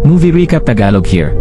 Movie Recap Tagalog here.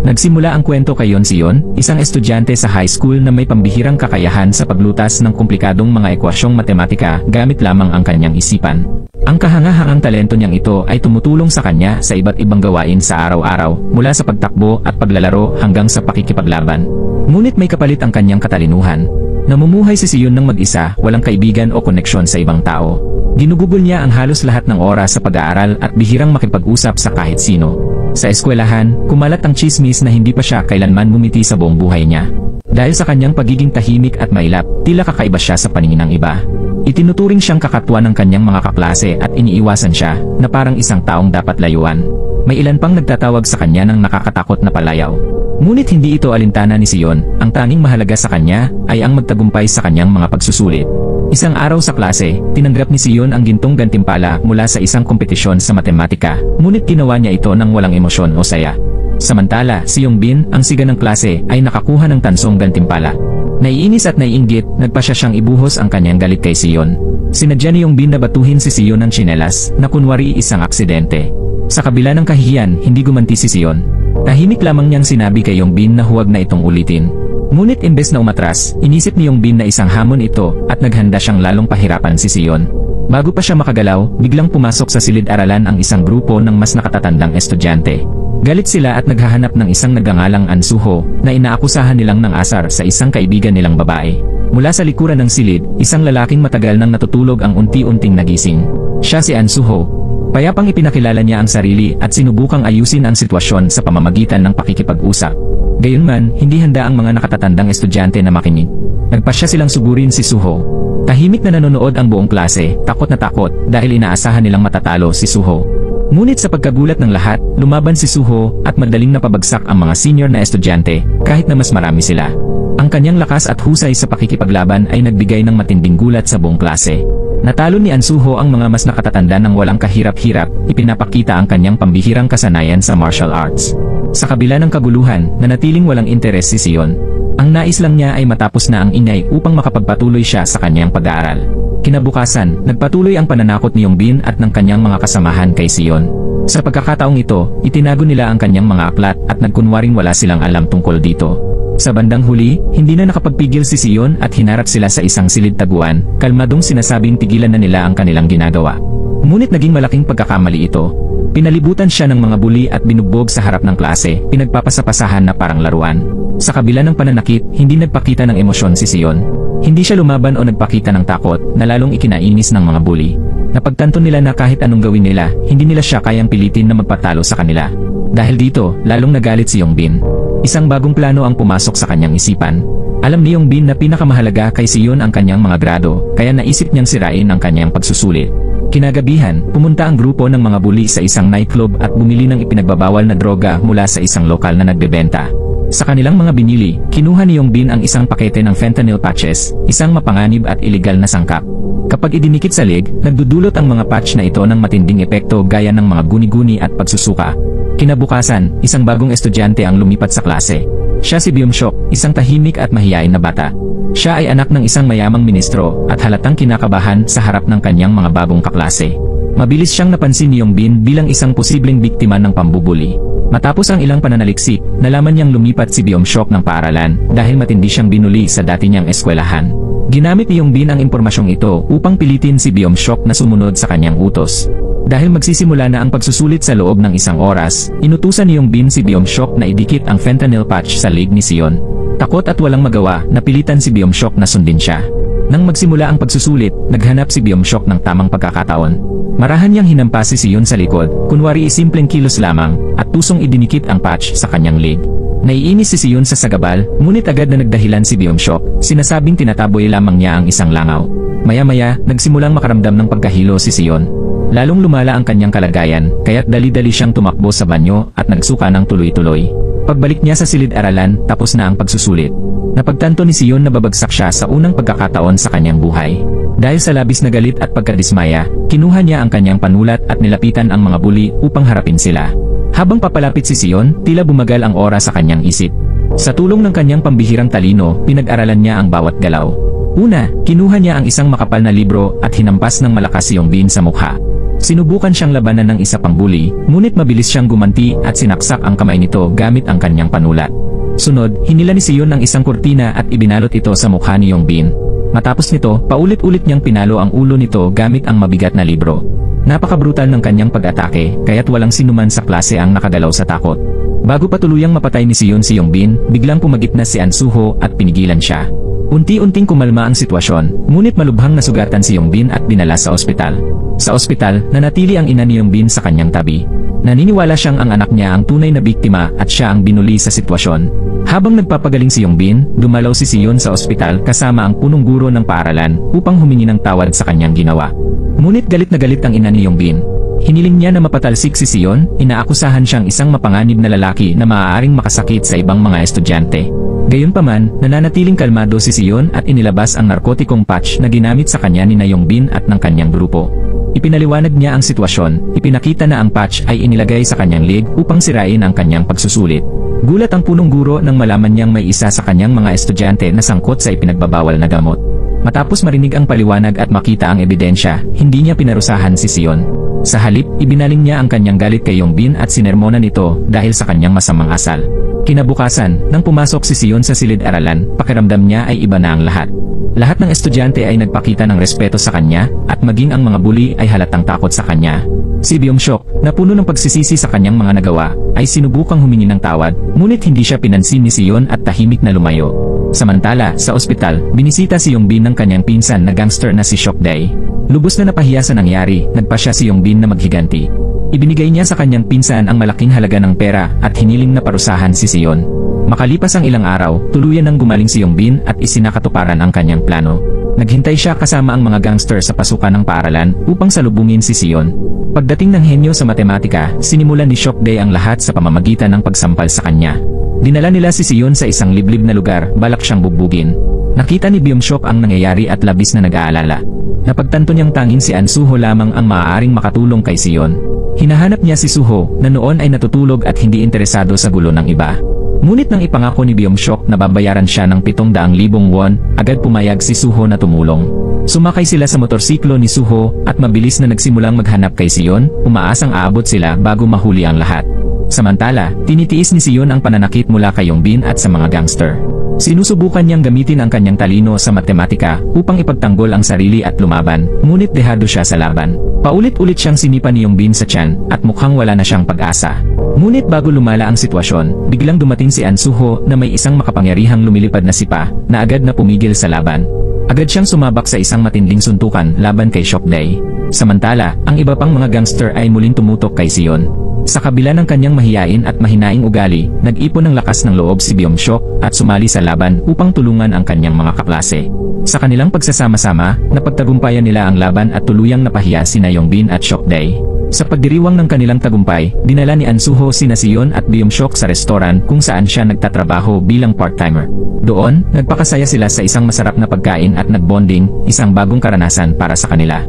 Nagsimula ang kwento kay Sion, isang estudyante sa high school na may pambihirang kakayahan sa paglutas ng komplikadong mga ekwasyong matematika gamit lamang ang kanyang isipan. Ang kahangahangang talento niyang ito ay tumutulong sa kanya sa iba't ibang gawain sa araw-araw, mula sa pagtakbo at paglalaro hanggang sa pakikipaglaban. Ngunit may kapalit ang kanyang katalinuhan. Namumuhay si Sion ng mag-isa, walang kaibigan o koneksyon sa ibang tao. Ginugugol niya ang halos lahat ng oras sa pag-aaral at bihirang makipag-usap sa kahit sino. Sa eskwelahan, kumalat ang chismis na hindi pa siya kailanman ngumiti sa buong buhay niya. Dahil sa kanyang pagiging tahimik at mailap, tila kakaiba siya sa paningin ng iba. Itinuturing siyang kakatwa ng kanyang mga kaklase at iniiwasan siya na parang isang taong dapat layuan. May ilan pang nagtatawag sa kanya ng nakakatakot na palayaw. Ngunit hindi ito alintana ni Sion, ang tanging mahalaga sa kanya ay ang magtagumpay sa kanyang mga pagsusulit. Isang araw sa klase, tinanggap ni Sion ang gintong gantimpala mula sa isang kompetisyon sa matematika, ngunit ginawa niya ito ng walang emosyon o saya. Samantala, si Yongbin, ang siga ng klase, ay nakakuha ng tansong gantimpala. Naiinis at naiinggit, nagpasya siyang ibuhos ang kanyang galit kay Sion. Sinadya ni Yongbin na batuhin si Sion ng tsinelas, na kunwari isang aksidente. Sa kabila ng kahihiyan, hindi gumanti si Sion. Tahimik lamang niyang sinabi kay Yongbin na huwag na itong ulitin. Ngunit imbes na umatras, inisip ni Yongbin na isang hamon ito at naghanda siyang lalong pahirapan si Sion. Bago pa siya makagalaw, biglang pumasok sa silid-aralan ang isang grupo ng mas nakatatandang estudyante. Galit sila at naghahanap ng isang nagngangalang Ansuho na inaakusahan nilang ng asar sa isang kaibigan nilang babae. Mula sa likuran ng silid, isang lalaking matagal nang natutulog ang unti-unting nagising. Siya si Ansuho. Payapang ipinakilala niya ang sarili at sinubukang ayusin ang sitwasyon sa pamamagitan ng pakikipag-usap. Gayunman, hindi handa ang mga nakatatandang estudyante na makinig. Nagpasya silang sugurin si Suho. Tahimik na nanonood ang buong klase, takot na takot dahil inaasahan nilang matatalo si Suho. Ngunit sa pagkagulat ng lahat, lumaban si Suho at madaling napabagsak ang mga senior na estudyante kahit na mas marami sila. Ang kanyang lakas at husay sa pakikipaglaban ay nagbigay ng matinding gulat sa buong klase. Natalo ni Ansuho ang mga mas nakatatanda ng walang kahirap-hirap, ipinapakita ang kanyang pambihirang kasanayan sa martial arts. Sa kabila ng kaguluhan, nanatiling walang interes si Sion. Ang nais lang niya ay matapos na ang ingay upang makapagpatuloy siya sa kanyang pag-aaral. Kinabukasan, nagpatuloy ang pananakot ni Yongbin at ng kanyang mga kasamahan kay Sion. Sa pagkakataong ito, itinago nila ang kanyang mga aklat at nagkunwaring wala silang alam tungkol dito. Sa bandang huli, hindi na nakapagpigil si Sion at hinarap sila sa isang silid-taguan, kalmadong sinasabing tigilan na nila ang kanilang ginagawa. Ngunit naging malaking pagkakamali ito. Pinalibutan siya ng mga bully at binugbog sa harap ng klase, pinagpapasapasahan na parang laruan. Sa kabila ng pananakit, hindi nagpakita ng emosyon si Sion. Hindi siya lumaban o nagpakita ng takot, na lalong ikinainis ng mga bully. Napagtanto nila na kahit anong gawin nila, hindi nila siya kayang pilitin na magpatalo sa kanila. Dahil dito, lalong nagalit si Yongbin. Isang bagong plano ang pumasok sa kanyang isipan. Alam ni Yongbin na pinakamahalaga kay Sion ang kanyang mga grado, kaya naisip niyang sirain ang kanyang pagsusulit. Kinagabihan, pumunta ang grupo ng mga bully sa isang nightclub at bumili ng ipinagbabawal na droga mula sa isang lokal na nagbebenta. Sa kanilang mga binili, kinuha ni Yongbin ang isang pakete ng fentanyl patches, isang mapanganib at ilegal na sangkap. Kapag idinikit sa leg, nagdudulot ang mga patch na ito ng matinding epekto gaya ng mga guni-guni at pagsusuka. Kinabukasan, isang bagong estudyante ang lumipat sa klase. Siya si Byung-shok, isang tahimik at mahiyain na bata. Siya ay anak ng isang mayamang ministro at halatang kinakabahan sa harap ng kanyang mga bagong kaklase. Mabilis siyang napansin ni Yongbin bilang isang posibleng biktima ng pambubuli. Matapos ang ilang pananaliksik, nalaman niyang lumipat si Byung-shok ng paaralan dahil matindi siyang binuli sa dati niyang eskwelahan. Ginamit ni Yongbin ang impormasyong ito upang pilitin si Byung-shok na sumunod sa kanyang utos. Dahil magsisimula na ang pagsusulit sa loob ng isang oras, inutusan ni Yongbin si Byung-shok na idikit ang fentanyl patch sa leg ni Sion. Takot at walang magawa, napilitan si Byung-shok na sundin siya. Nang magsimula ang pagsusulit, naghanap si Byung-shok ng tamang pagkakataon. Marahan niyang hinampas si Sion sa likod, kunwari simpleng kilos lamang, at tusong idinikit ang patch sa kanyang leg. Naiinis si Sion sa sagabal, ngunit agad na nagdahilan si Byung-shok, sinasabing tinataboy lamang niya ang isang langaw. Maya-maya, nagsimulang makaramdam ng pagkahilo si Sion. Lalong lumala ang kanyang kalagayan, kaya't dali-dali siyang tumakbo sa banyo at nagsuka ng tuloy-tuloy. Pagbalik niya sa silid-aralan, tapos na ang pagsusulit. Napagtanto ni Sion na babagsak siya sa unang pagkakataon sa kanyang buhay. Dahil sa labis na galit at pagkadismaya, kinuha niya ang kanyang panulat at nilapitan ang mga bully upang harapin sila. Habang papalapit si Sion, tila bumagal ang oras sa kanyang isip. Sa tulong ng kanyang pambihirang talino, pinag-aralan niya ang bawat galaw. Una, kinuha niya ang isang makapal na libro at hinampas ng malakas si Yongbin sa mukha. Sinubukan siyang labanan ng isa pang bully, ngunit mabilis siyang gumanti at sinaksak ang kamay nito gamit ang kanyang panulat. Sunod, hinila ni Sion ang isang kurtina at ibinalot ito sa mukha ni Yongbin. Matapos nito, paulit-ulit niyang pinalo ang ulo nito gamit ang mabigat na libro. Napaka-brutal ng kanyang pag-atake, kaya't walang sinuman sa klase ang nakagalaw sa takot. Bago pa tuluyang mapatay ni Sion si Yongbin, biglang pumagit na si Ansuho at pinigilan siya. Unti-unting kumalma ang sitwasyon, ngunit malubhang nasugatan si Yongbin at dinala sa ospital. Sa ospital, nanatili ang ina ni Yongbin sa kanyang tabi. Naniniwala siyang ang anak niya ang tunay na biktima at siya ang binuli sa sitwasyon. Habang nagpapagaling si Yongbin, dumalaw si Sion sa ospital kasama ang punong guro ng paaralan upang humingi ng tawad sa kanyang ginawa. Ngunit galit na galit ang ina ni Yongbin. Hiniling niya na mapatalsik si Sion, inaakusahan siyang isang mapanganib na lalaki na maaaring makasakit sa ibang mga estudyante. Gayunpaman, nananatiling kalmado si Sion at inilabas ang narkotikong patch na ginamit sa kanya ni Yongbin at ng kanyang grupo. Ipinaliwanag niya ang sitwasyon, ipinakita na ang patch ay inilagay sa kanyang leg upang sirain ang kanyang pagsusulit. Gulat ang punong guro nang malaman niyang may isa sa kanyang mga estudyante na sangkot sa ipinagbabawal na gamot. Matapos marinig ang paliwanag at makita ang ebidensya, hindi niya pinarusahan si Sion. Sa halip, ibinaling niya ang kanyang galit kay Yongbin at sinermonan ito dahil sa kanyang masamang asal. Kinabukasan, nang pumasok si Sion sa silid-aralan, pakiramdam niya ay iba na ang lahat. Lahat ng estudyante ay nagpakita ng respeto sa kanya, at maging ang mga bully ay halatang takot sa kanya. Si Byung-shok, na puno ng pagsisisi sa kanyang mga nagawa, ay sinubukang humingi ng tawad, ngunit hindi siya pinansin ni Sion at tahimik na lumayo. Samantala, sa ospital, binisita si Yongbin ng kanyang pinsan na gangster na si Shokdae. Lubos na napahiya sa nangyari, nagpa siya si Yongbin na maghiganti. Ibinigay niya sa kanyang pinsan ang malaking halaga ng pera at hiniling na parusahan si Sion. Makalipas ang ilang araw, tuluyan nang gumaling si Yongbin at isinakatuparan ang kanyang plano. Naghintay siya kasama ang mga gangster sa pasukan ng paaralan upang salubungin si Sion. Pagdating ng henyo sa matematika, sinimulan ni Shokdae ang lahat sa pamamagitan ng pagsampal sa kanya. Dinala nila si Sion sa isang liblib na lugar, balak siyang bugbugin. Nakita ni Byung-shok ang nangyayari at labis na nag-aalala. Napagtanto niyang tanging si Ansuho lamang ang maaaring makatulong kay Sion. Hinahanap niya si Suho, na noon ay natutulog at hindi interesado sa gulo ng iba. Ngunit nang ipangako ni Byung-shok na babayaran siya ng 700,000 won, agad pumayag si Suho na tumulong. Sumakay sila sa motorsiklo ni Suho at mabilis na nagsimulang maghanap kay Sion, umaasang aabot sila bago mahuli ang lahat. Samantala, tinitiis ni Sion ang pananakit mula kay Yongbin at sa mga gangster. Sinusubukan niyang gamitin ang kanyang talino sa matematika upang ipagtanggol ang sarili at lumaban, ngunit dehado siya sa laban. Paulit-ulit siyang sinipa ni Yongbin sa tiyan at mukhang wala na siyang pag-asa. Ngunit bago lumala ang sitwasyon, biglang dumating si Ansuho na may isang makapangyarihang lumilipad na sipa na agad na pumigil sa laban. Agad siyang sumabak sa isang matinding suntukan laban kay Shokdae. Samantala, ang iba pang mga gangster ay muling tumutok kay Sion. Sa kabila ng kanyang mahiyain at mahinaing ugali, nag-ipon ng lakas ng loob si Byung-shok at sumali sa laban upang tulungan ang kanyang mga kaklase. Sa kanilang pagsasama-sama, napagtagumpayan nila ang laban at tuluyang napahiya sina Yongbin at Shokdae. Sa pagdiriwang ng kanilang tagumpay, dinala ni Ansuho sina Sion at Byung-shok sa restoran kung saan siya nagtatrabaho bilang part-timer. Doon, nagpakasaya sila sa isang masarap na pagkain at nagbonding, isang bagong karanasan para sa kanila.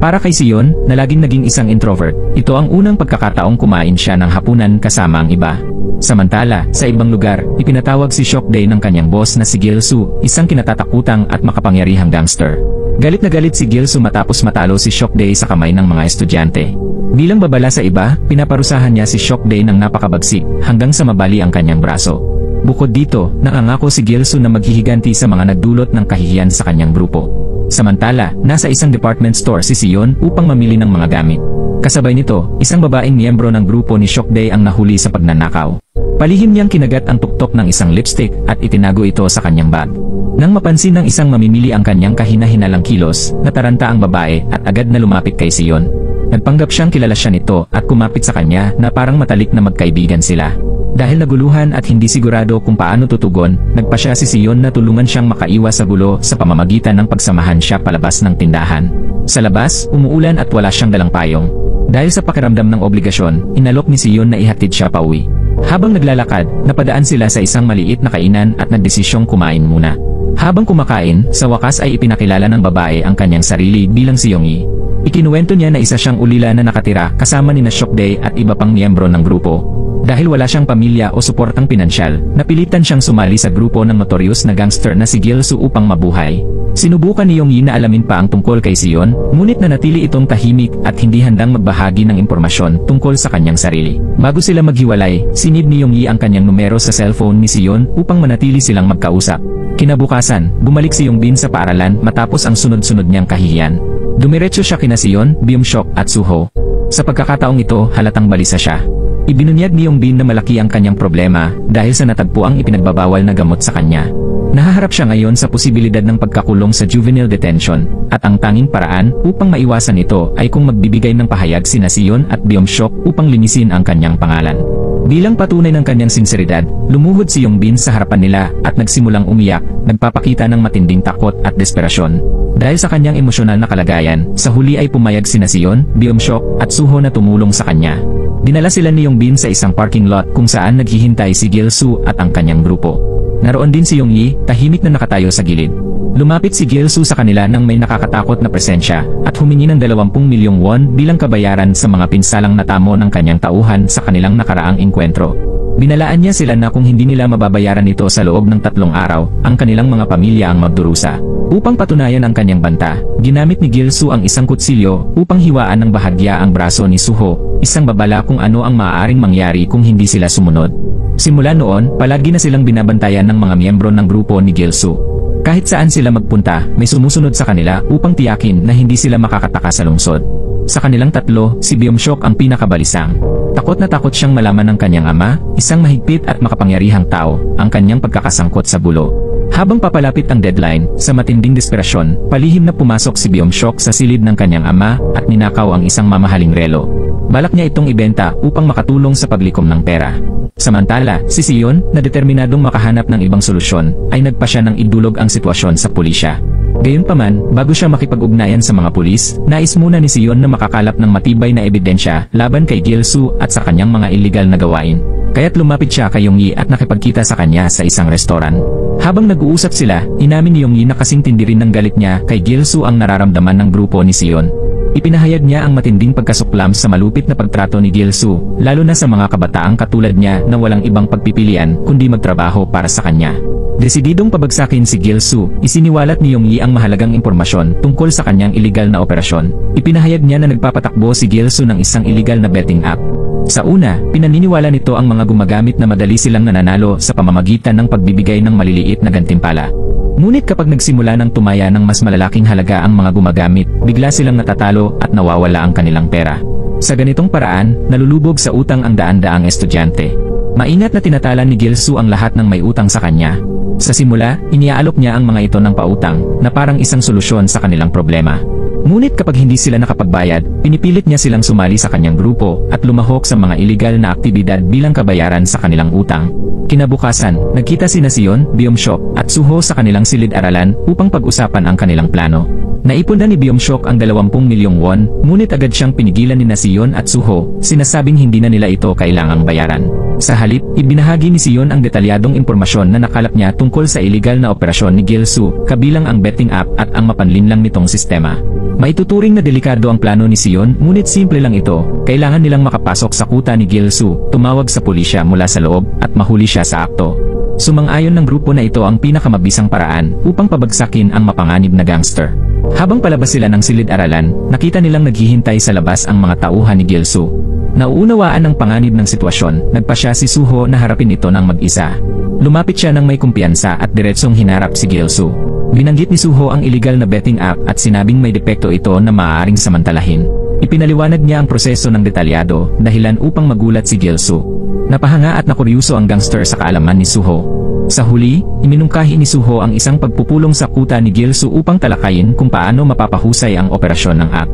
Para kay Sion, na laging naging isang introvert, ito ang unang pagkakataong kumain siya ng hapunan kasama ang iba. Samantala, sa ibang lugar, ipinatawag si Shokdae ng kanyang boss na si Gil-soo, isang kinatatakutang at makapangyarihang gangster. Galit na galit si Gil-soo matapos matalo si Shokdae sa kamay ng mga estudyante. Bilang babala sa iba, pinaparusahan niya si Shokdae ng napakabagsik hanggang sa mabali ang kanyang braso. Bukod dito, nangangako si Gil-soo na maghihiganti sa mga nagdulot ng kahihiyan sa kanyang grupo. Samantala, nasa isang department store si Sion upang mamili ng mga gamit. Kasabay nito, isang babaeng miyembro ng grupo ni Shokdae ang nahuli sa pagnanakaw. Palihim niyang kinagat ang tuktok ng isang lipstick at itinago ito sa kanyang bag. Nang mapansin ng isang mamimili ang kanyang kahina-hinalang kilos, nataranta ang babae at agad na lumapit kay Sion. Nagpanggap siyang kilala siya nito at kumapit sa kanya na parang matalik na magkaibigan sila. Dahil naguluhan at hindi sigurado kung paano tutugon, nagpasya si Sion na tulungan siyang makaiwas sa gulo sa pamamagitan ng pagsamahan siya palabas ng tindahan. Sa labas, umuulan at wala siyang dalang payong. Dahil sa pakiramdam ng obligasyon, inalok ni Sion na ihatid siya pauwi. Habang naglalakad, napadaan sila sa isang maliit na kainan at nagdesisyong kumain muna. Habang kumakain, sa wakas ay ipinakilala ng babae ang kanyang sarili bilang si Yongi. Ikinuwento niya na isa siyang ulila na nakatira kasama ni Shokdae at iba pang miyembro ng grupo. Dahil wala siyang pamilya o suportang pinansyal, napilitan siyang sumali sa grupo ng notorious na gangster na si Gilsu upang mabuhay. Sinubukan ni Yongyi na alamin pa ang tungkol kay Sion, ngunit nanatili itong tahimik at hindi handang magbahagi ng impormasyon tungkol sa kanyang sarili. Bago sila maghiwalay, sinid ni Yongyi ang kanyang numero sa cellphone ni Sion upang manatili silang magkausap. Kinabukasan, bumalik si Yongbin sa paaralan matapos ang sunod-sunod niyang kahihiyan. Dumiretso siya kina Sion, Byung-shok at Suho. Sa pagkakataong ito, halatang balisa siya. Ibinunyag ni Yongbin na malaki ang kanyang problema dahil sa natagpuang ipinagbabawal na gamot sa kanya. Nahaharap siya ngayon sa posibilidad ng pagkakulong sa juvenile detention, at ang tanging paraan upang maiwasan ito ay kung magbibigay ng pahayag sina Sion at Byung-shok upang linisin ang kanyang pangalan. Bilang patunay ng kanyang sinseridad, lumuhod si Yongbin sa harapan nila at nagsimulang umiyak, nagpapakita ng matinding takot at desperasyon. Dahil sa kanyang emosyonal na kalagayan, sa huli ay pumayag sina Sion, Byung-shok at Suho na tumulong sa kanya. Dinala sila ni Yongbin sa isang parking lot kung saan naghihintay si Gilsu at ang kanyang grupo. Naroon din si Yongyi, tahimik na nakatayo sa gilid. Lumapit si Gilsu sa kanila nang may nakakatakot na presensya at humingi ng 20 milyong won bilang kabayaran sa mga pinsalang natamo ng kanyang tauhan sa kanilang nakaraang engkwentro. Binalaan niya sila na kung hindi nila mababayaran ito sa loob ng 3 araw, ang kanilang mga pamilya ang magdurusa. Upang patunayan ang kanyang banta, ginamit ni Gilsu ang isang kutsilyo upang hiwaan ng bahagya ang braso ni Suho, isang babala kung ano ang maaaring mangyari kung hindi sila sumunod. Simula noon, palagi na silang binabantayan ng mga miyembro ng grupo ni Gilsu. Kahit saan sila magpunta, may sumusunod sa kanila upang tiyakin na hindi sila makakataka sa lungsod. Sa kanilang tatlo, si Byung-shok ang pinakabalisang. Takot na takot siyang malaman ng kanyang ama, isang mahigpit at makapangyarihang tao, ang kanyang pagkakasangkot sa gulo. Habang papalapit ang deadline, sa matinding desperasyon, palihim na pumasok si Byung-shok sa silid ng kanyang ama at ninakaw ang isang mamahaling relo. Balak niya itong ibenta upang makatulong sa paglikom ng pera. Samantala, si Sion, na determinadong makahanap ng ibang solusyon, ay nagpa siya ng idulog ang sitwasyon sa pulisya. Gayunpaman, bago siya makipag-ugnayan sa mga pulis, nais muna ni Sion na makakalap ng matibay na ebidensya laban kay Gilsu at sa kanyang mga illegal na gawain. Kaya't lumapit siya kay Yongyi at nakipagkita sa kanya sa isang restoran. Habang nag-uusap sila, inamin ni Yongyi na kasing tindi rin ng galit niya kay Gilsu ang nararamdaman ng grupo ni Sion. Ipinahayag niya ang matinding pagkasuklam sa malupit na pagtrato ni Gilsu, lalo na sa mga kabataang katulad niya na walang ibang pagpipilian kundi magtrabaho para sa kanya. Desididong pabagsakin si Gilsu, isiniwalat ni Yongyi ang mahalagang impormasyon tungkol sa kanyang iligal na operasyon. Ipinahayag niya na nagpapatakbo si Gilsu ng isang iligal na betting app. Sa una, pinaniniwala nito ang mga gumagamit na madali silang nananalo sa pamamagitan ng pagbibigay ng maliliit na gantimpala. Ngunit kapag nagsimula ng tumaya ng mas malalaking halaga ang mga gumagamit, bigla silang natatalo at nawawala ang kanilang pera. Sa ganitong paraan, nalulubog sa utang ang daan-daang estudyante. Maingat na tinatala ni Gilsu ang lahat ng may utang sa kanya. Sa simula, iniaalok niya ang mga ito ng pautang, na parang isang solusyon sa kanilang problema. Ngunit kapag hindi sila nakapagbayad, pinipilit niya silang sumali sa kanyang grupo at lumahok sa mga iligal na aktibidad bilang kabayaran sa kanilang utang. Kinabukasan, nagkita sina Sion, Byung-shok at Suho sa kanilang silid-aralan upang pag-usapan ang kanilang plano. Naipunda ni Byung-shok ang 20 milyong won, ngunit agad siyang pinigilan ni Sion at Suho, sinasabing hindi na nila ito kailangang bayaran. Sa halip, ibinahagi ni Sion ang detalyadong impormasyon na nakalap niya tungkol sa iligal na operasyon ni Gilsu, kabilang ang betting app at ang mapanlinlang nitong sistema. Maituturing na delikado ang plano ni Sion, ngunit simple lang ito. Kailangan nilang makapasok sa kuta ni Gilsu, tumawag sa pulisya mula sa loob, at mahuli siya sa akto. Sumang-ayon ng grupo na ito ang pinakamabisang paraan upang pabagsakin ang mapanganib na gangster. Habang palabas sila ng silid-aralan, nakita nilang naghihintay sa labas ang mga tauhan ni Gilsu. Nauunawaan ang panganib ng sitwasyon, nagpa siya si Suho na harapin ito ng mag-isa. Lumapit siya ng may kumpiyansa at diretsong hinarap si Gilsu. Binanggit ni Suho ang illegal na betting app at sinabing may depekto ito na maaaring samantalahin. Ipinaliwanag niya ang proseso ng detalyado, dahilan upang magulat si Gilsu. Napahanga at nakuryuso ang gangster sa kaalaman ni Suho. Sa huli, iminungkahi ni Suho ang isang pagpupulong sa kuta ni Gilsu upang talakayin kung paano mapapahusay ang operasyon ng app.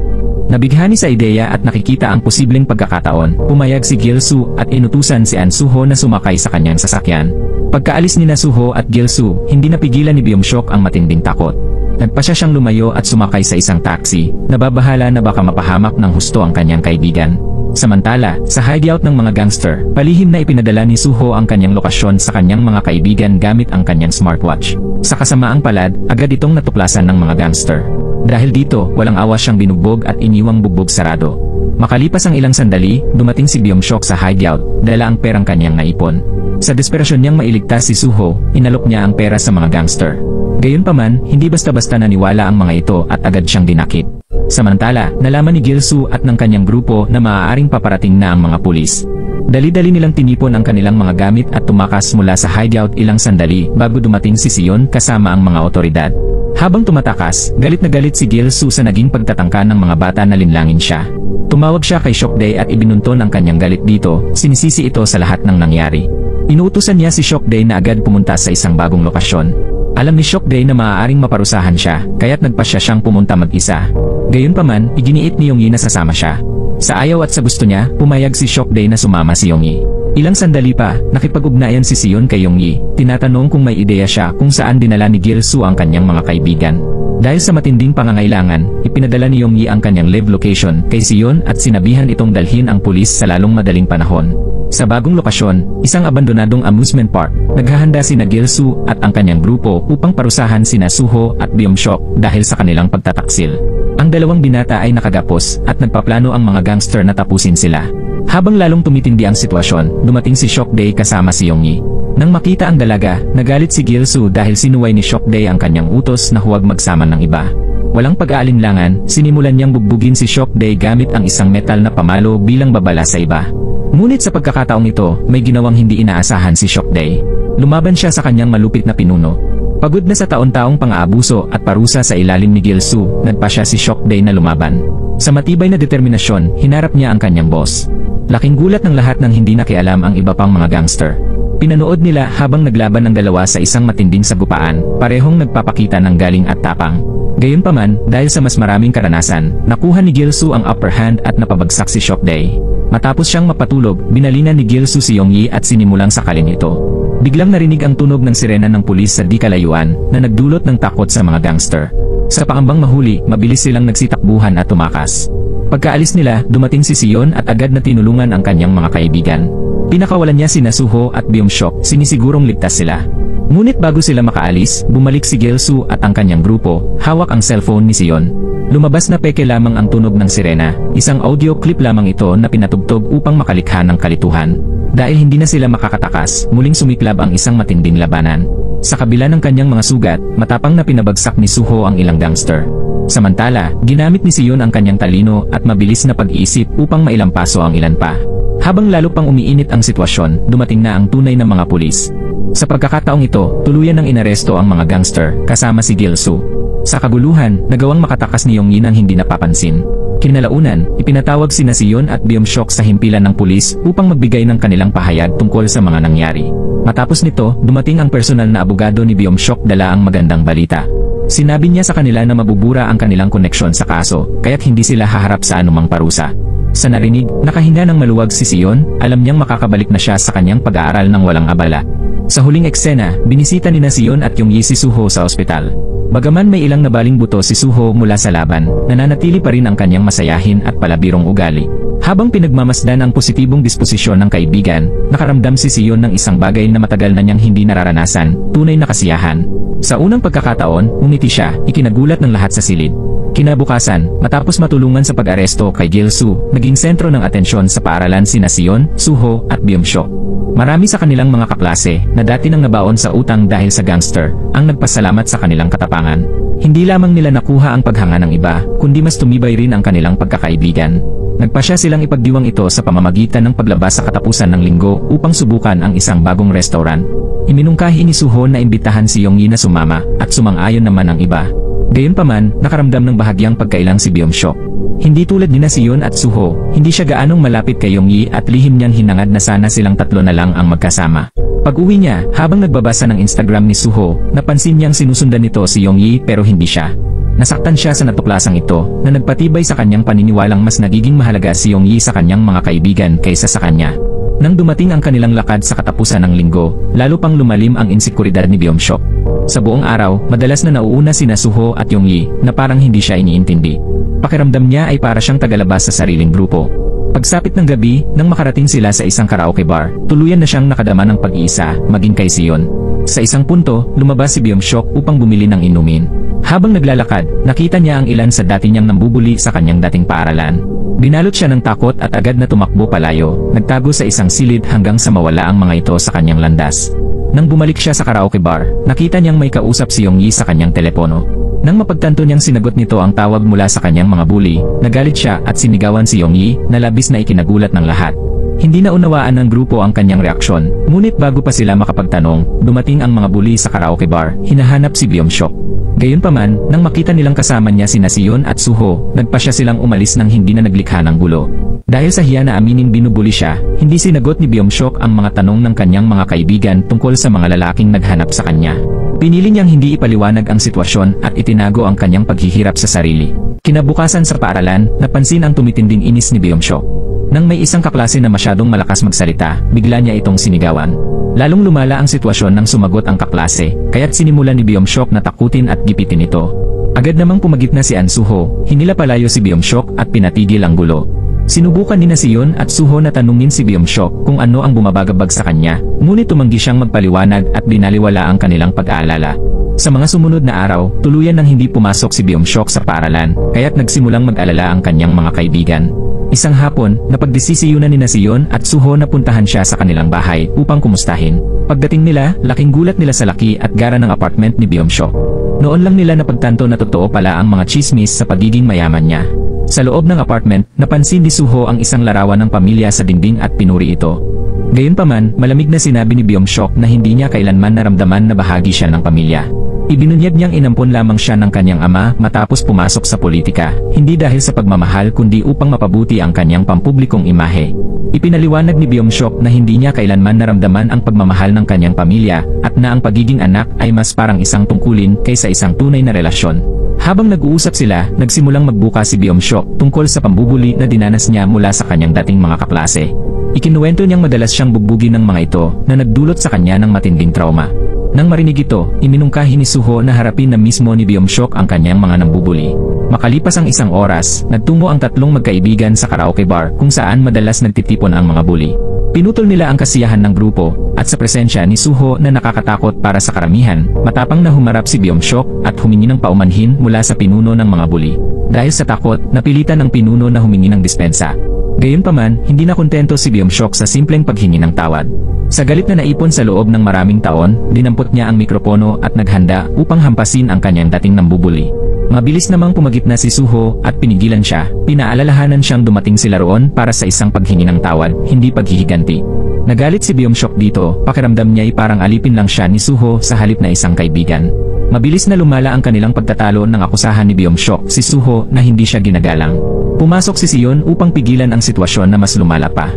Nabighani sa ideya at nakikita ang posibleng pagkakataon, pumayag si Gilsu at inutusan si Suho na sumakay sa kanyang sasakyan. Pagkaalis ni Suho at Gilsu, hindi napigilan ni Byung-shok ang matinding takot. Nagpasya siyang lumayo at sumakay sa isang taxi, nababahala na baka mapahamak ng husto ang kanyang kaibigan. Samantala, sa hideout ng mga gangster, palihim na ipinadala ni Suho ang kanyang lokasyon sa kanyang mga kaibigan gamit ang kanyang smartwatch. Sa kasamaang palad, agad itong natuklasan ng mga gangster. Dahil dito, walang awas siyang binugbog at iniwang bugbog sarado. Makalipas ang ilang sandali, dumating si Byung-shok sa hideout, dala ang perang kanyang naipon. Sa desperasyon niyang mailigtas si Suho, inalok niya ang pera sa mga gangster. Gayunpaman, hindi basta-basta naniwala ang mga ito at agad siyang dinakip. Samantala, nalaman ni Gil-soo at ng kanyang grupo na maaaring paparating na ang mga pulis. Dali-dali nilang tinipon ang kanilang mga gamit at tumakas mula sa hideout ilang sandali bago dumating si Sion kasama ang mga otoridad. Habang tumatakas, galit na galit si Gil-soo sa naging pagtatangka ng mga bata na linlangin siya. Tumawag siya kay Seokdae at ibinunton ang kanyang galit dito, sinisisi ito sa lahat ng nangyari. Inuutusan niya si Seokdae na agad pumunta sa isang bagong lokasyon. Alam ni Seokdae na maaaring maparusahan siya, kaya't nagpasya siyang pumunta mag-isa. Gayunpaman, iginiit ni Yongyi na sasama siya. Sa ayaw at sa gusto niya, pumayag si Seokdae na sumama si Yongyi. Ilang sandali pa, nakipag-ugnayan si Sion kay Yongyi, tinatanong kung may ideya siya kung saan dinala ni Gil-soo ang kanyang mga kaibigan. Dahil sa matinding pangangailangan, ipinadala ni Yongyi ang kanyang live location kay Sion at sinabihan itong dalhin ang pulis sa lalong madaling panahon. Sa bagong lokasyon, isang abandonadong amusement park, naghahanda sina Gil-soo at ang kanyang grupo upang parusahan sina Suho at Byung-shok dahil sa kanilang pagtataksil. Ang dalawang binata ay nakagapos at nagpaplano ang mga gangster na tapusin sila. Habang lalong tumitindi ang sitwasyon, dumating si Seokdae kasama si Yongyi. Nang makita ang dalaga, nagalit si Gil-soo dahil sinuway ni Seokdae ang kanyang utos na huwag magsama ng iba. Walang pag-aalinlangan, sinimulan niyang bugbugin si Seokdae gamit ang isang metal na pamalo bilang babala sa iba. Ngunit sa pagkakataong ito, may ginawang hindi inaasahan si Seokdae. Lumaban siya sa kanyang malupit na pinuno. Pagod na sa taon-taong pang-aabuso at parusa sa ilalim ni Gil-soo, nagpasya si Seokdae na lumaban. Sa matibay na determinasyon, hinarap niya ang kanyang boss. Laking gulat ng lahat nang hindi nakialam ang iba pang mga gangster. Pinanood nila habang naglaban ng dalawa sa isang matinding sagupaan, parehong nagpapakita ng galing at tapang. Gayunpaman, dahil sa mas maraming karanasan, nakuha ni Gil-soo ang upper hand at napabagsak si Seokdae. Matapos siyang mapatulog, binalinan ni Gil-soo si Yongyi at sinimulang sakalin ito. Biglang narinig ang tunog ng sirena ng pulis sa di kalayuan na nagdulot ng takot sa mga gangster. Sa pangambang mahuli, mabilis silang nagsitakbuhan at tumakas. Pagkaalis nila, dumating si Sion at agad na tinulungan ang kanyang mga kaibigan. Pinakawalan niya sina Suho at Byung-shok, sinisigurong ligtas sila. Ngunit bago sila makaalis, bumalik si Gil-soo at ang kanyang grupo, hawak ang cellphone ni Sion. Lumabas na peke lamang ang tunog ng sirena, isang audio clip lamang ito na pinatugtog upang makalikha ng kalituhan. Dahil hindi na sila makakatakas, muling sumiklab ang isang matinding labanan. Sa kabila ng kanyang mga sugat, matapang na pinabagsak ni Suho ang ilang gangster. Samantala, ginamit ni Sion ang kanyang talino at mabilis na pag-iisip upang mailampaso ang ilan pa. Habang lalo pang umiinit ang sitwasyon, dumating na ang tunay na mga pulis. Sa pagkakataong ito, tuluyan ng inaresto ang mga gangster, kasama si Gil-soo. Sa kaguluhan, nagawang makatakas ni Yongyi nang hindi napapansin. Kinalaunan, ipinatawag sina Sion at Byung-shok sa himpilan ng pulis upang magbigay ng kanilang pahayag tungkol sa mga nangyari. Matapos nito, dumating ang personal na abogado ni Byung-shok dala ang magandang balita. Sinabi niya sa kanila na mabubura ang kanilang koneksyon sa kaso, kaya't hindi sila haharap sa anumang parusa. Sa narinig, nakahinga ng maluwag si Sion, alam niyang makakabalik na siya sa kanyang pag-aaral ng walang abala. Sa huling eksena, binisita ni Sion at Yongyi si Suho sa ospital. Bagaman may ilang nabaling buto si Suho mula sa laban, nananatili pa rin ang kanyang masayahin at palabirong ugali. Habang pinagmamasdan ang positibong disposisyon ng kaibigan, nakaramdam si Sion ng isang bagay na matagal na niyang hindi nararanasan, tunay na kasiyahan. Sa unang pagkakataon, umiti siya, ikinagulat ng lahat sa silid. Kinabukasan, matapos matulungan sa pag-aresto kay Gil-soo, naging sentro ng atensyon sa paaralan sina Sion, Suho at Byung-shok. Marami sa kanilang mga kaklase na dati nang nabaon sa utang dahil sa gangster, ang nagpasalamat sa kanilang katapangan. Hindi lamang nila nakuha ang paghanga ng iba, kundi mas tumibay rin ang kanilang pagkakaibigan. Nagpasya silang ipagdiwang ito sa pamamagitan ng paglabas sa katapusan ng linggo upang subukan ang isang bagong restaurant. Iminungkahi ni Suho na imbitahan si Yongyi na sumama at sumang-ayon naman ang iba. Gayunpaman, nakaramdam ng bahagyang pagkailang si Byung-shok. Hindi tulad ni Sion at Suho, hindi siya gaanong malapit kay Yongyi at lihim niyang hinangad na sana silang tatlo na lang ang magkasama. Pag-uwi niya, habang nagbabasa ng Instagram ni Suho, napansin niyang sinusundan nito si Yongyi pero hindi siya. Nasaktan siya sa natuklasang ito, na nagpatibay sa kanyang paniniwalang mas nagiging mahalaga si Yongyi sa kanyang mga kaibigan kaysa sa kanya. Nang dumating ang kanilang lakad sa katapusan ng linggo, lalo pang lumalim ang insekuridad ni Byung-shok. Sa buong araw, madalas na nauuna sina Suho at Yongyi na parang hindi siya iniintindi. Pakiramdam niya ay para siyang tagalabas sa sariling grupo. Pagsapit ng gabi, nang makarating sila sa isang karaoke bar, tuluyan na siyang nakadama ng pag-iisa, maging kay Sion. Sa isang punto, lumabas si Byung-seok upang bumili ng inumin. Habang naglalakad, nakita niya ang ilan sa dati niyang nambubuli sa kanyang dating paaralan. Binalot siya ng takot at agad na tumakbo palayo, nagtago sa isang silid hanggang sa mawala ang mga ito sa kanyang landas. Nang bumalik siya sa karaoke bar, nakita niyang may kausap si Yong-yi sa kanyang telepono. Nang mapagtanto niyang sinagot nito ang tawag mula sa kanyang mga bully, nagalit siya at sinigawan si Yong-yi na labis na ikinagulat ng lahat. Hindi na unawaan ng grupo ang kanyang reaksyon, ngunit bago pa sila makapagtanong, dumating ang mga bully sa karaoke bar, hinahanap si Byung-seok. Gayunpaman, nang makita nilang kasama niya sina Sion at Suho, nagpasya silang umalis nang hindi na naglikha ng gulo. Dahil sa hiya na amining binubuli siya, hindi sinagot ni Byung-seok ang mga tanong ng kanyang mga kaibigan tungkol sa mga lalaking naghanap sa kanya. Pinili niyang hindi ipaliwanag ang sitwasyon at itinago ang kanyang paghihirap sa sarili. Kinabukasan sa paaralan, napansin ang tumitinding inis ni Byung-seok. Nang may isang kaklase na masyadong malakas magsalita, bigla niya itong sinigawan. Lalong lumala ang sitwasyon nang sumagot ang kaklase, kaya't sinimulan ni Byung-seok na takutin at gipitin ito. Agad namang pumagitna si An Suho, hinila palayo si Byung-seok at pinatigil ang gulo. Sinubukan ni Sion at Suho na tanungin si Byung-seok kung ano ang bumabagabag sa kanya, ngunit tumanggi siyang magpaliwanag at binaliwala ang kanilang pag-aalala. Sa mga sumunod na araw, tuluyan nang hindi pumasok si Byung-seok sa paaralan, kaya't nagsimulang mag-alala ang kanyang mga kaibigan. Isang hapon, napagdesisiyunan ni Sion at Suho na puntahan siya sa kanilang bahay upang kumustahin. Pagdating nila, laking gulat nila sa laki at gara ng apartment ni Byung-seok. Noon lang nila napagtanto na totoo pala ang mga chismis sa pagiging mayaman niya. Sa loob ng apartment, napansin ni Suho ang isang larawan ng pamilya sa dingding at pinuri ito. Gayunpaman, malamig na sinabi ni Byung-seok na hindi niya kailanman naramdaman na bahagi siya ng pamilya. Ibinunyag niyang inampon lamang siya ng kanyang ama matapos pumasok sa politika, hindi dahil sa pagmamahal kundi upang mapabuti ang kanyang pampublikong imahe. Ipinaliwanag ni Byung-seok na hindi niya kailanman naramdaman ang pagmamahal ng kanyang pamilya at na ang pagiging anak ay mas parang isang tungkulin kaysa isang tunay na relasyon. Habang nag-uusap sila, nagsimulang magbuka si Byung-seok tungkol sa pambubuli na dinanas niya mula sa kanyang dating mga kaklase. Ikinuwento niyang madalas siyang bugbugin ng mga ito na nagdulot sa kanya ng matinding trauma. Nang marinig ito, iminungkahi ni Suho na harapin na mismo ni Byung-seok ang kanyang mga nambubuli. Makalipas ang isang oras, nagtungo ang tatlong magkaibigan sa karaoke bar kung saan madalas nagtitipon ang mga bully. Pinutol nila ang kasiyahan ng grupo, at sa presensya ni Suho na nakakatakot para sa karamihan, matapang na humarap si Byung-seok at humingi ng paumanhin mula sa pinuno ng mga bully. Dahil sa takot, napilitan ng pinuno na humingi ng dispensa. Gayunpaman, hindi na kontento si Byung-seok sa simpleng paghingi ng tawad. Sa galit na naipon sa loob ng maraming taon, dinampot niya ang mikropono at naghanda upang hampasin ang kanyang dating nambubuli. Mabilis namang pumagitna si Suho at pinigilan siya, pinaalalahanan siyang dumating sila roon para sa isang paghingi ng tawad, hindi paghihiganti. Nagalit si Byung-seok dito, pakiramdam niya ay parang alipin lang siya ni Suho sa halip na isang kaibigan. Mabilis na lumala ang kanilang pagtatalo ng akusahan ni Byung-seok si Suho na hindi siya ginagalang. Pumasok si Sion upang pigilan ang sitwasyon na mas lumala pa.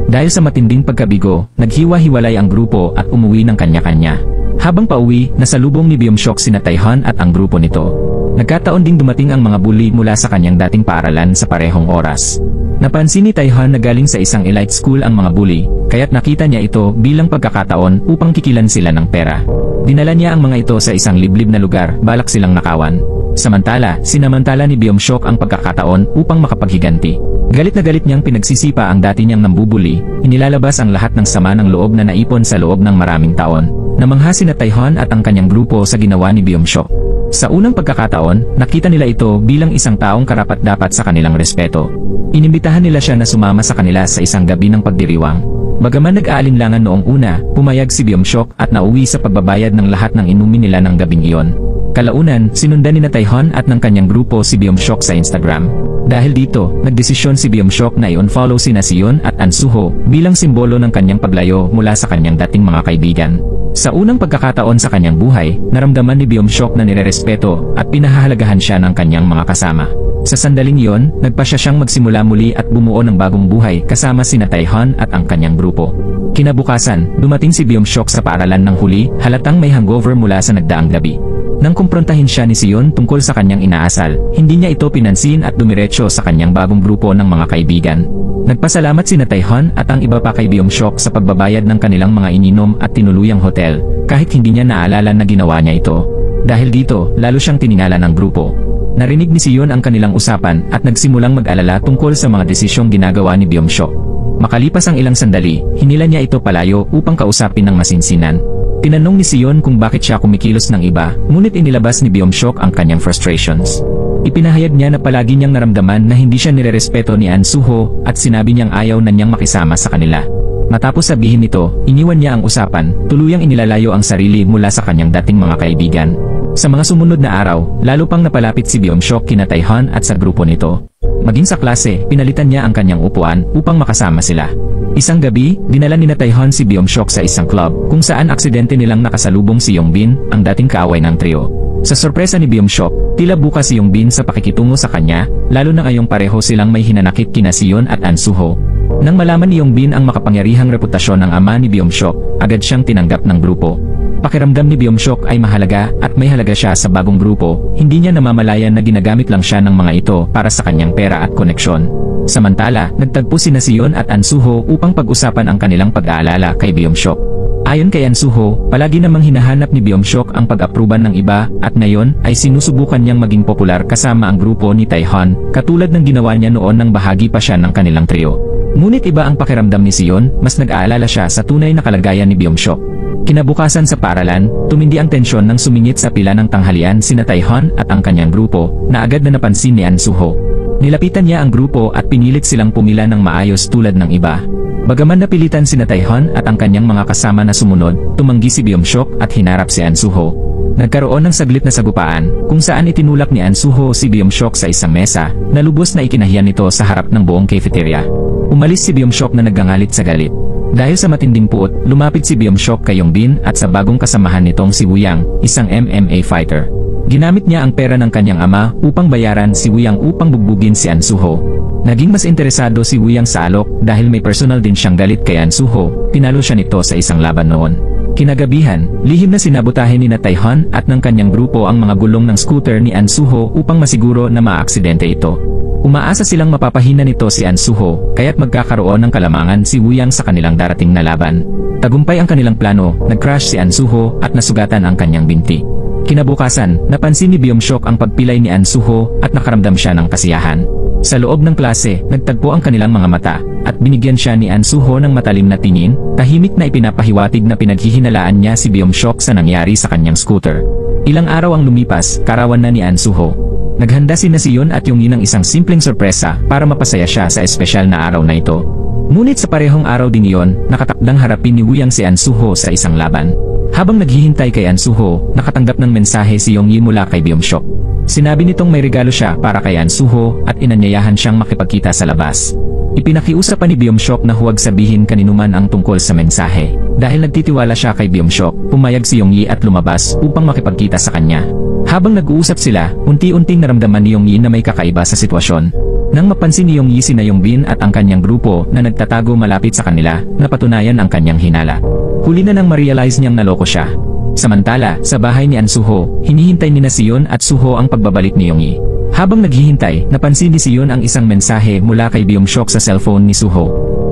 Dahil sa matinding pagkabigo, naghiwa-hiwalay ang grupo at umuwi ng kanya-kanya. Habang pauwi, nasalubong ni Byung-seok sina Taehan at ang grupo nito. Nagkataon ding dumating ang mga bully mula sa kanyang dating paaralan sa parehong oras. Napansin ni Taehan na galing sa isang elite school ang mga bully, kaya't nakita niya ito bilang pagkakataon upang kikilan sila ng pera. Dinala niya ang mga ito sa isang liblib na lugar, balak silang nakawan. Samantala, sinamantala ni Byung-seok ang pagkakataon upang makapaghiganti. Galit na galit niyang pinagsisipa ang dati niyang nambubuli, inilalabas ang lahat ng sama ng loob na naipon sa loob ng maraming taon. Namangha sina Taehan at ang kanyang grupo sa ginawa ni Byung-seok. Sa unang pagkakataon, nakita nila ito bilang isang taong karapat-dapat sa kanilang respeto. Inimbitahan nila siya na sumama sa kanila sa isang gabi ng pagdiriwang. Bagaman nag-aalinlangan noong una, pumayag si Byung-seok at nauwi sa pagbabayad ng lahat ng inumin nila ng gabing iyon. Kalaunan, sinundan ni Taehan at ng kanyang grupo si Byung-seok sa Instagram. Dahil dito, nagdesisyon si Byung-seok na i-unfollow sina Sion at An Suho bilang simbolo ng kanyang paglayo mula sa kanyang dating mga kaibigan. Sa unang pagkakataon sa kanyang buhay, naramdaman ni Byung-seok na nirerespeto at pinahahalagahan siya ng kanyang mga kasama. Sa sandaling iyon, nagpasya siyang magsimula muli at bumuo ng bagong buhay kasama sina Taehan at ang kanyang grupo. Kinabukasan, dumating si Byung-seok sa paaralan ng huli, halatang may hangover mula sa nagdaang gabi. Nang kumprontahin siya ni Sion tungkol sa kanyang inaasal, hindi niya ito pinansin at dumiretso sa kanyang bagong grupo ng mga kaibigan. Nagpasalamat sina Taehan at ang iba pa kay Byung-seok sa pagbabayad ng kanilang mga ininom at tinuluyang hotel, kahit hindi niya naalala na ginawa niya ito. Dahil dito, lalo siyang tiningala ng grupo. Narinig ni Sion ang kanilang usapan at nagsimulang mag-alala tungkol sa mga desisyong ginagawa ni Byung-seok. Makalipas ang ilang sandali, hinila niya ito palayo upang kausapin ng masinsinan. Tinanong ni Sion kung bakit siya kumikilos ng iba, ngunit inilabas ni Byung-seok ang kanyang frustrations. Ipinahayag niya na palagi niyang naramdaman na hindi siya nirerespeto ni An Soo-ho at sinabi niyang ayaw na niyang makisama sa kanila. Matapos sabihin nito, iniwan niya ang usapan, tuluyang inilalayo ang sarili mula sa kanyang dating mga kaibigan. Sa mga sumunod na araw, lalo pang napalapit si Byung-seok kina Taehan at sa grupo nito. Maging sa klase, pinalitan niya ang kanyang upuan upang makasama sila. Isang gabi, dinala ni Taehan si Byung-seok sa isang club, kung saan aksidente nilang nakasalubong si Yongbin, ang dating kaaway ng trio. Sa sorpresa ni Byung-seok, tila bukas si Yongbin sa pakikitungo sa kanya, lalo na ngayong pareho silang may hinanakit kina Sion at An Soo-ho. Nang malaman ni Yongbin ang makapangyarihang reputasyon ng ama ni Byung-seok, agad siyang tinanggap ng grupo. Pakiramdam ni Byung-seok ay mahalaga at may halaga siya sa bagong grupo, hindi niya namamalayan na ginagamit lang siya ng mga ito para sa kanyang pera at koneksyon. Samantala, nagtagpo sina Sion at An Soo-ho upang pag-usapan ang kanilang pag-aalala kay Byung-seok. Ayon kay An Soo-ho, palagi namang hinahanap ni Byung-seok ang pag-apruban ng iba at ngayon ay sinusubukan niyang maging popular kasama ang grupo ni Taehan, katulad ng ginawa niya noon nang bahagi pa siya ng kanilang trio. Ngunit iba ang pakiramdam ni Sion, mas nag-aalala siya sa tunay na kalagayan ni Byung-seok. Kinabukasan sa paaralan, tumindi ang tensyon nang sumingit sa pila ng tanghalian sina Taehan at ang kanyang grupo, na agad na napansin ni An Soo-ho. Nilapitan niya ang grupo at pinilit silang pumila ng maayos tulad ng iba. Bagaman napilitan sina Taehan at ang kanyang mga kasama na sumunod, tumanggi si Byung-seok at hinarap si An Soo-ho. Nagkaroon ng saglit na sagupaan, kung saan itinulak ni An Soo-ho si Byung-seok sa isang mesa, na lubos na ikinahiyan nito sa harap ng buong cafeteria. Umalis si Byung-seok na nagngangalit sa galit. Dahil sa matinding puot, lumapit si Byung-seok kay Yongbin at sa bagong kasamahan nitong si Woo-yang, isang MMA fighter. Ginamit niya ang pera ng kanyang ama upang bayaran si Woo-yang upang bugbugin si An Soo-ho. Naging mas interesado si Woo-yang sa alok dahil may personal din siyang galit kay An Soo-ho, tinalo siya nito sa isang laban noon. Kinagabihan, lihim na sinabotahin ni Taehan at ng kanyang grupo ang mga gulong ng scooter ni An Soo-ho upang masiguro na maaksidente ito. Umaasa silang mapapahina nito si An Soo-ho, kaya't magkakaroon ng kalamangan si Woo-yang sa kanilang darating na laban. Tagumpay ang kanilang plano, nag-crash si An Soo-ho at nasugatan ang kanyang binti. Kinabukasan, napansin ni Byung-seok ang pagpilay ni An Soo-ho at nakaramdam siya ng kasiyahan. Sa loob ng klase, nagtagpo ang kanilang mga mata, at binigyan siya ni An Soo-ho ng matalim na tingin, tahimik na ipinapahiwatig na pinaghihinalaan niya si Byung-seok sa nangyari sa kanyang scooter. Ilang araw ang lumipas, karawan na ni An Soo-ho. Naghanda sina Sion at Yongi ng isang simpleng sorpresa para mapasaya siya sa espesyal na araw na ito. Ngunit sa parehong araw din iyon, nakatakdang harapin ni Woo-yang si An Soo-ho sa isang laban. Habang naghihintay kay An Soo-ho, nakatanggap ng mensahe si Yongi mula kay Byung-seok. Sinabi nitong may regalo siya para kay An Soo-ho at inanyayahan siyang makipagkita sa labas. Ipinakiusap pa ni Byung-seok na huwag sabihin kaninuman ang tungkol sa mensahe. Dahil nagtitiwala siya kay Byung-seok, pumayag si Yongi at lumabas upang makipagkita sa kanya. Habang nag-uusap sila, unti-unting naramdaman ni Yongi na may kakaiba sa sitwasyon. Nang mapansin ni Yongi sina Yongbin at ang kanyang grupo na nagtatago malapit sa kanila, napatunayan ang kanyang hinala. Huli na nang ma-realize niyang naloko siya. Samantala, sa bahay ni An Soo-ho, hinihintay ni Sion at Soo-ho ang pagbabalik ni Yongi. Habang naghihintay, napansin ni Sion ang isang mensahe mula kay Byung-seok sa cellphone ni Soo-ho.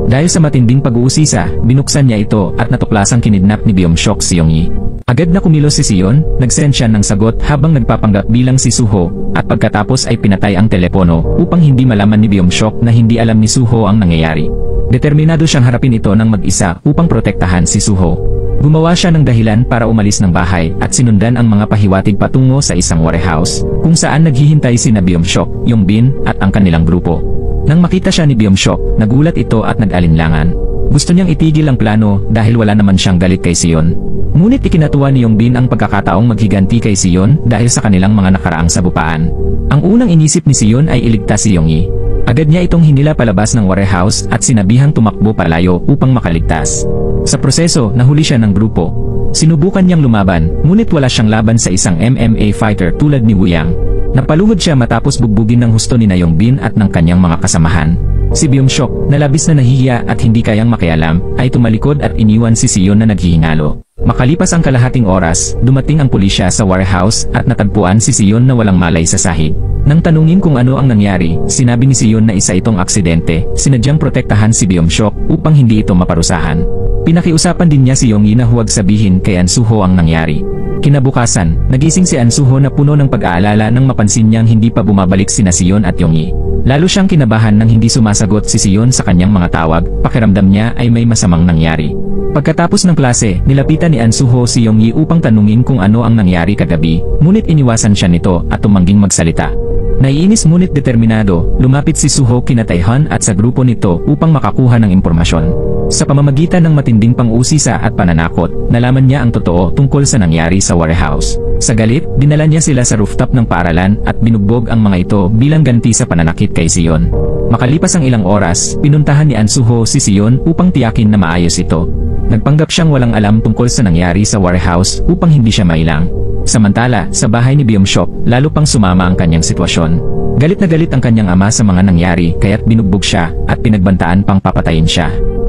Dahil sa matinding pag-uusisa, binuksan niya ito at natuklasang kinidnap ni Byung-seok si Yongi. Agad na kumilos si Sion, nag-send siya ng sagot habang nagpapanggap bilang si Soo-ho, at pagkatapos ay pinatay ang telepono upang hindi malaman ni Byung-seok na hindi alam ni Soo-ho ang nangyayari. Determinado siyang harapin ito ng mag-isa upang protektahan si Soo-ho. Gumawa siya ng dahilan para umalis ng bahay at sinundan ang mga pahiwatig patungo sa isang warehouse, kung saan naghihintay sina Byung-seok, Yongbin at ang kanilang grupo. Nang makita siya ni Byung-seok, nagulat ito at nag-alinlangan. Gusto niyang itigil ang plano dahil wala naman siyang galit kay Sion. Ngunit ikinatuwa ni Yongbin ang pagkakataong maghiganti kay Sion dahil sa kanilang mga nakaraang sabupaan. Ang unang inisip ni Sion ay iligtas si Yongi. Agad niya itong hinila palabas ng warehouse at sinabihang tumakbo palayo upang makaligtas. Sa proseso, nahuli siya ng grupo. Sinubukan niyang lumaban, ngunit wala siyang laban sa isang MMA fighter tulad ni Woo-yang. Napaluhod siya matapos bugbugin ng husto ni Yongbin at ng kanyang mga kasamahan. Si Byung-seok, na labis na nahihiya at hindi kayang makialam, ay tumalikod at iniwan si Sion na naghihingalo. Makalipas ang kalahating oras, dumating ang pulisya sa warehouse at natagpuan si Sion na walang malay sa sahig. Nang tanungin kung ano ang nangyari, sinabi ni Sion na isa itong aksidente, sinadyang protektahan si Byung-seok upang hindi ito maparusahan. Pinakiusapan din niya si Yongi na huwag sabihin kay An Soo-ho ang nangyari. Kinabukasan, nagising si An Suho na puno ng pag-aalala nang mapansin niyang hindi pa bumabalik sina Sion at Yongyi. Lalo siyang kinabahan nang hindi sumasagot si Sion sa kanyang mga tawag, pakiramdam niya ay may masamang nangyari. Pagkatapos ng klase, nilapitan ni An Suho si Yongyi upang tanungin kung ano ang nangyari kagabi, ngunit iniwasan siya nito at tumangging magsalita. Naiinis ngunit determinado, lumapit si Suho kina Taehan at sa grupo nito upang makakuha ng impormasyon. Sa pamamagitan ng matinding pang-usisa at pananakot, nalaman niya ang totoo tungkol sa nangyari sa warehouse. Sa galit, dinala niya sila sa rooftop ng paaralan at binugbog ang mga ito bilang ganti sa pananakit kay Sion. Makalipas ang ilang oras, pinuntahan ni An Suho si Sion upang tiyakin na maayos ito. Nagpanggap siyang walang alam tungkol sa nangyari sa warehouse upang hindi siya mailang. Samantala, sa bahay ni Byung-shok, lalo pang sumama ang kanyang sitwasyon. Galit na galit ang kanyang ama sa mga nangyari kaya't binugbog siya at pinagbantaan pang papatayin siya.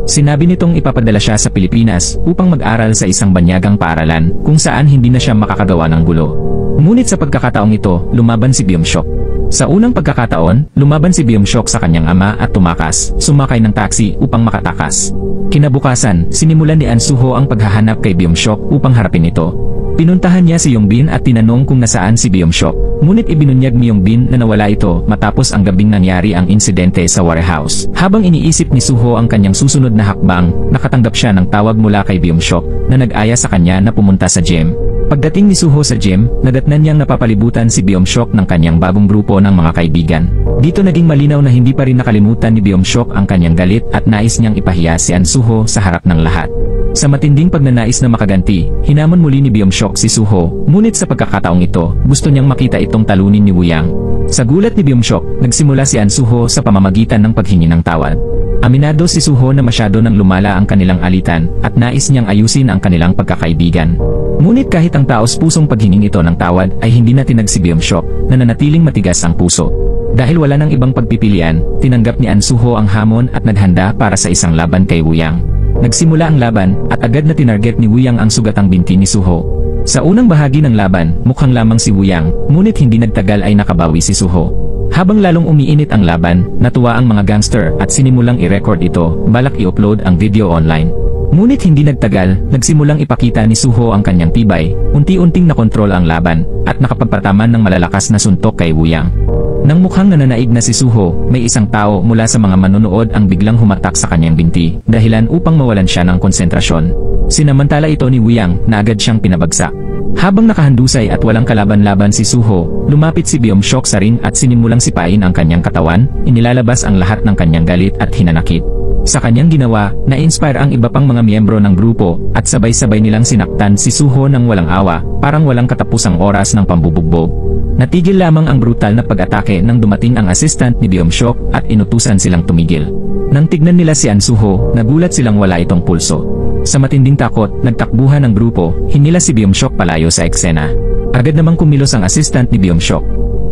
Sinabi nitong ipapadala siya sa Pilipinas upang mag-aral sa isang banyagang paaralan kung saan hindi na siya makakagawa ng gulo. Ngunit sa pagkakataong ito, lumaban si Byung-shok. Sa unang pagkakataon, lumaban si Byung-shok sa kanyang ama at tumakas, sumakay ng taxi upang makatakas. Kinabukasan, sinimulan ni An Suho ang paghahanap kay Byung-shok upang harapin ito. Pinuntahan niya si Yongbin at tinanong kung nasaan si Byung-shok, ngunit ibinunyag ni Yongbin na nawala ito matapos ang gabing nangyari ang insidente sa warehouse. Habang iniisip ni Suho ang kanyang susunod na hakbang, nakatanggap siya ng tawag mula kay Byung-shok na nag-aya sa kanya na pumunta sa gym. Pagdating ni Suho sa gym, nadatnan niyang napapalibutan si Byung-shok ng kanyang bagong grupo ng mga kaibigan. Dito naging malinaw na hindi pa rin nakalimutan ni Byung-shok ang kanyang galit at nais niyang ipahiya si An Suho sa harap ng lahat. Sa matinding pagnanais na makaganti, hinamon muli ni Byung-shok si Suho, ngunit sa pagkakataong ito, gusto niyang makita itong talunin ni Woo Yang. Sa gulat ni Byung-shok, nagsimula si An Suho sa pamamagitan ng paghingi ng tawad. Aminado si Suho na masyado nang lumala ang kanilang alitan at nais niyang ayusin ang kanilang pagkakaibigan. Ngunit kahit ang taos-pusong paghinging ito ng tawad ay hindi na tinag si Byung-shok na nanatiling matigas ang puso. Dahil wala nang ibang pagpipilian, tinanggap ni An Suho ang hamon at naghanda para sa isang laban kay Woo Yang. Nagsimula ang laban at agad na tinarget ni Woo Yang ang sugatang binti ni Suho. Sa unang bahagi ng laban, mukhang lamang si Woo Yang, ngunit hindi nagtagal ay nakabawi si Suho. Habang lalong umiinit ang laban, natuwa ang mga gangster at sinimulang i-record ito, balak i-upload ang video online. Ngunit hindi nagtagal, nagsimulang ipakita ni Suho ang kanyang tibay, unti-unting nakontrol ang laban, at nakapagpataman ng malalakas na suntok kay Woo Yang. Nang mukhang nananaig na si Suho, may isang tao mula sa mga manonood ang biglang humatak sa kanyang binti, dahilan upang mawalan siya ng konsentrasyon. Sinamantala ito ni Woo Yang na agad siyang pinabagsak. Habang nakahandusay at walang kalaban-laban si Suho, lumapit si Byung-shok sa ring at sinimulang sipain ang kanyang katawan, inilalabas ang lahat ng kanyang galit at hinanakit. Sa kanyang ginawa, na-inspire ang iba pang mga miyembro ng grupo at sabay-sabay nilang sinaktan si Suho ng walang awa, parang walang katapusang oras ng pambubugbog. Natigil lamang ang brutal na pag-atake nang dumating ang assistant ni Byung-shok at inutusan silang tumigil. Nang tignan nila si An Suho, nagulat silang wala itong pulso. Sa matinding takot, nagtakbuhan ang grupo, hinila si Byung-shok palayo sa eksena. Agad namang kumilos ang assistant ni Byung-shok.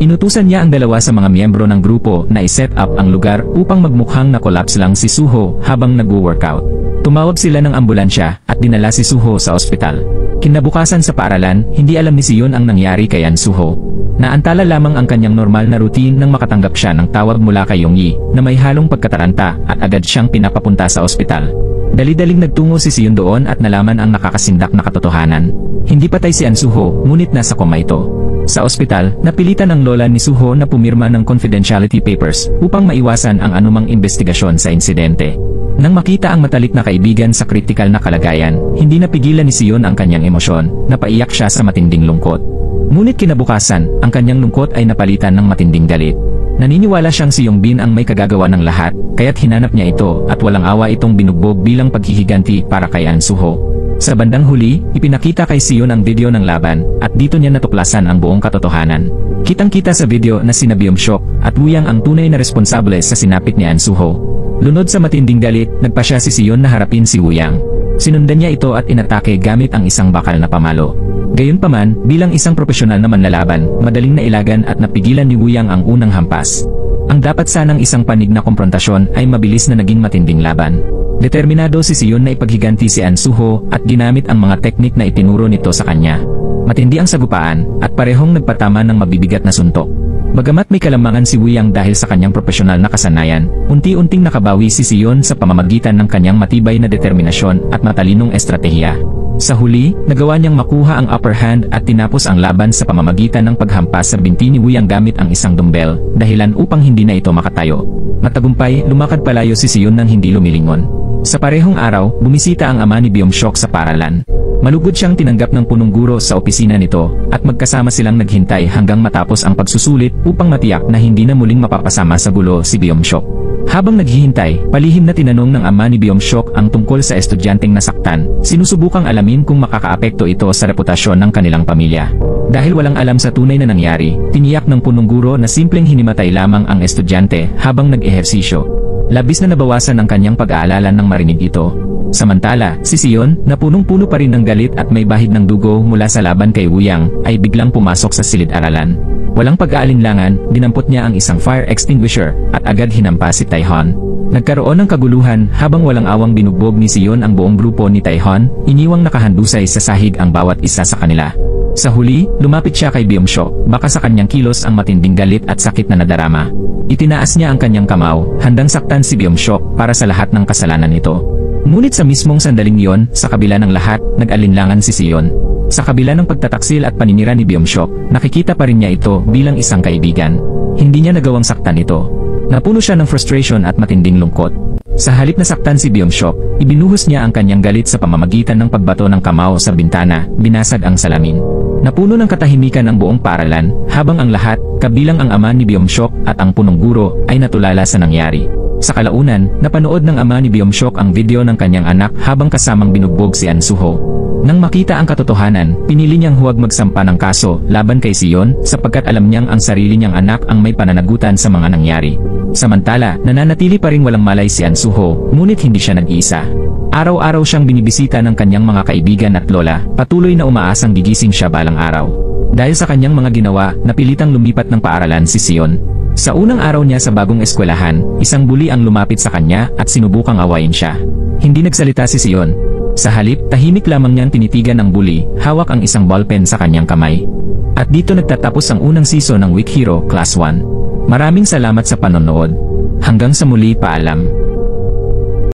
Inutusan niya ang dalawa sa mga miyembro ng grupo na i-set up ang lugar upang magmukhang na-collapse lang si Suho habang nag-workout. Tumawag sila ng ambulansya at dinala si Suho sa ospital. Kinabukasan sa paaralan, hindi alam ni Sion ang nangyari kay An Suho. Naantala lamang ang kanyang normal na routine nang makatanggap siya ng tawag mula kay Yongyi na may halong pagkataranta at agad siyang pinapapunta sa ospital. Dali-daling nagtungo si Sion doon at nalaman ang nakakasindak na katotohanan. Hindi patay si An Suho, ngunit nasa koma ito. Sa ospital, napilitan ang lola ni Suho na pumirma ng confidentiality papers upang maiwasan ang anumang investigasyon sa insidente. Nang makita ang matalik na kaibigan sa kritikal na kalagayan, hindi napigilan ni Sion ang kanyang emosyon, napaiyak siya sa matinding lungkot. Ngunit kinabukasan, ang kanyang lungkot ay napalitan ng matinding galit. Naniniwala siyang si Yongbin ang may kagagawa ng lahat, kaya't hinanap niya ito at walang awa itong binugbog bilang paghihiganti para kay An Suho. Sa bandang huli, ipinakita kay Sion ang video ng laban, at dito niya natuklasan ang buong katotohanan. Kitang-kita sa video na sina Byung-shok at Woo Yang ang tunay na responsable sa sinapit ni An Suho. Lunod sa matinding galit, nagpa siya si Sion na harapin si Woo Yang. Sinundan niya ito at inatake gamit ang isang bakal na pamalo. Gayunpaman, bilang isang profesional na manlalaban, madaling nailagan at napigilan ni Woo Yang ang unang hampas. Ang dapat sanang isang panig na komprontasyon ay mabilis na naging matinding laban. Determinado si Sion na ipaghiganti si An Suho at ginamit ang mga teknik na itinuro nito sa kanya. Matindi ang sagupaan at parehong nagpatama ng mabibigat na suntok. Bagamat may kalamangan si Woo Yang dahil sa kanyang profesional na kasanayan, unti-unting nakabawi si Sion sa pamamagitan ng kanyang matibay na determinasyon at matalinong estratehiya. Sa huli, nagawa niyang makuha ang upper hand at tinapos ang laban sa pamamagitan ng paghampas sa binti ni Wuyang gamit ang isang dumbbell, dahilan upang hindi na ito makatayo. Matagumpay, lumakad palayo si Sion nang hindi lumilingon. Sa parehong araw, bumisita ang ama ni Byung-shok sa paaralan. Malugod siyang tinanggap ng punong guro sa opisina nito, at magkasama silang naghintay hanggang matapos ang pagsusulit upang matiyak na hindi na muling mapapasama sa gulo si Byung-shok. Habang naghihintay, palihim na tinanong ng ama ni Byung-shok ang tungkol sa estudyanteng nasaktan, sinusubukang alamin kung makakaapekto ito sa reputasyon ng kanilang pamilya. Dahil walang alam sa tunay na nangyari, tiniyak ng punong guro na simpleng hinimatay lamang ang estudyante habang nag-ehersisyo. Labis na nabawasan ang kanyang pag-aalala nang marinig ito. Samantala, si Sion, na punong-puno pa rin ng galit at may bahid ng dugo mula sa laban kay Wuyang, ay biglang pumasok sa silid-aralan. Walang pag-aalinlangan, dinampot niya ang isang fire extinguisher at agad hinampas si Tae-hon. Nagkaroon ng kaguluhan habang walang awang binugbog ni Sion ang buong grupo ni Tae-hon, iniwang nakahandusay sa sahig ang bawat isa sa kanila. Sa huli, lumapit siya kay Byung-shok, baka sa kanyang kilos ang matinding galit at sakit na nadarama. Itinaas niya ang kanyang kamao, handang saktan si Byung-shok para sa lahat ng kasalanan nito. Ngunit sa mismong sandaling iyon, sa kabila ng lahat, nag-alinlangan si Sion. Sa kabila ng pagtataksil at paninira ni Byung-shok, nakikita pa rin niya ito bilang isang kaibigan. Hindi niya nagawang saktan ito. Napuno siya ng frustration at matinding lungkot. Sa halip na saktan si Byung-shok, ibinuhos niya ang kanyang galit sa pamamagitan ng pagbato ng kamao sa bintana, binasag ang salamin. Napuno ng katahimikan ang buong paaralan, habang ang lahat, kabilang ang ama ni Byung-shok at ang punong guro, ay natulala sa nangyari. Sa kalaunan, napanood ng ama ni Byung-shok ang video ng kanyang anak habang kasamang binugbog si An Soo-ho. Nang makita ang katotohanan, pinili niyang huwag magsampa ng kaso laban kay Sion sapagkat alam niyang ang sarili niyang anak ang may pananagutan sa mga nangyari. Samantala, nananatili pa ring walang malay si An Soo-ho, ngunit hindi siya nag-iisa. Araw-araw siyang binibisita ng kanyang mga kaibigan at lola, patuloy na umaasang gigising siya balang araw. Dahil sa kanyang mga ginawa, napilitang lumipat ng paaralan si Sion. Sa unang araw niya sa bagong eskwelahan, isang bully ang lumapit sa kanya at sinubukang awayin siya. Hindi nagsalita si Sion. Sa halip, tahimik lamang niyang tinitigan ang bully, hawak ang isang ballpen sa kanyang kamay. At dito nagtatapos ang unang season ng Week Hero Class 1. Maraming salamat sa panonood. Hanggang sa muli, paalam.